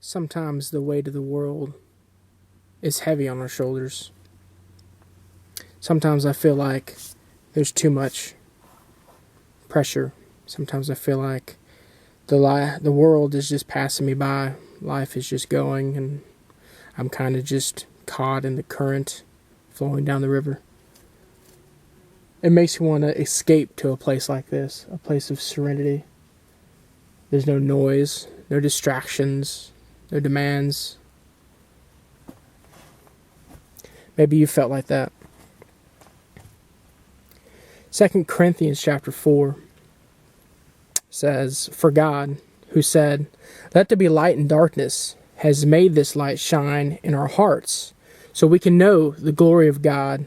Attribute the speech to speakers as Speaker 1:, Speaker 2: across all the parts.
Speaker 1: Sometimes the weight of the world is heavy on our shoulders. Sometimes I feel like there's too much pressure. Sometimes I feel like the world is just passing me by. Life is just going, and I'm kind of just caught in the current flowing down the river. It makes you want to escape to a place like this, a place of serenity. There's no noise, no distractions, no demands. Maybe you felt like that. 2 Corinthians chapter 4 says, "For God, who said, 'Let there be light and darkness,' has made this light shine in our hearts, so we can know the glory of God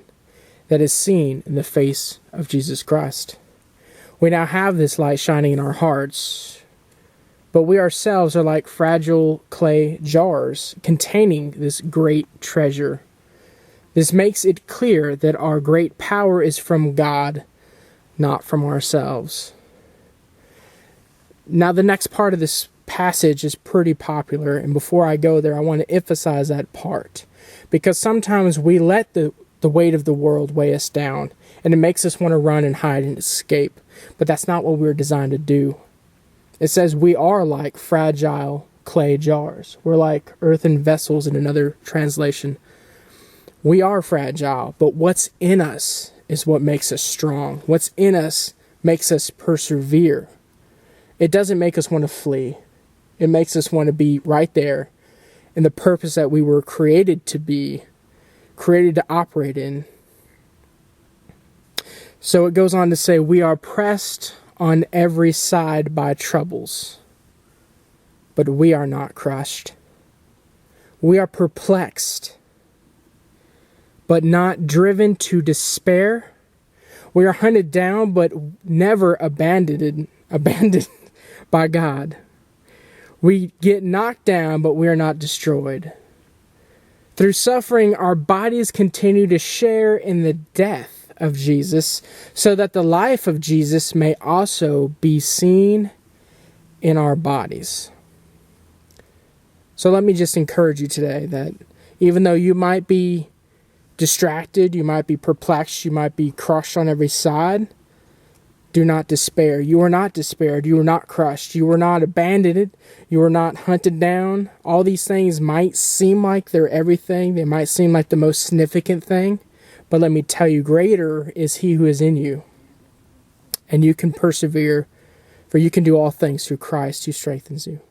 Speaker 1: that is seen in the face of Jesus Christ." We now have this light shining in our hearts, but we ourselves are like fragile clay jars containing this great treasure. This makes it clear that our great power is from God, not from ourselves. Now, the next part of this passage is pretty popular, and before I go there, I want to emphasize that part, because sometimes we let the weight of the world weigh us down, and it makes us want to run and hide and escape, but that's not what we're designed to do. It says we are like fragile clay jars. We're like earthen vessels in another translation. We are fragile, but what's in us is what makes us strong. What's in us makes us persevere. It doesn't make us want to flee. It makes us want to be right there in the purpose that we were created to be, created to operate in. So it goes on to say, we are pressed on every side by troubles, but we are not crushed. We are perplexed, but not driven to despair. We are hunted down, but never abandoned by God. We get knocked down, but we are not destroyed. Through suffering, our bodies continue to share in the death of Jesus, so that the life of Jesus may also be seen in our bodies. So let me just encourage you today that even though you might be distracted, you might be perplexed, you might be crushed on every side, do not despair. You are not despaired. You are not crushed. You are not abandoned. You are not hunted down. All these things might seem like they're everything. They might seem like the most significant thing. But let me tell you, greater is He who is in you. And you can persevere, for you can do all things through Christ who strengthens you.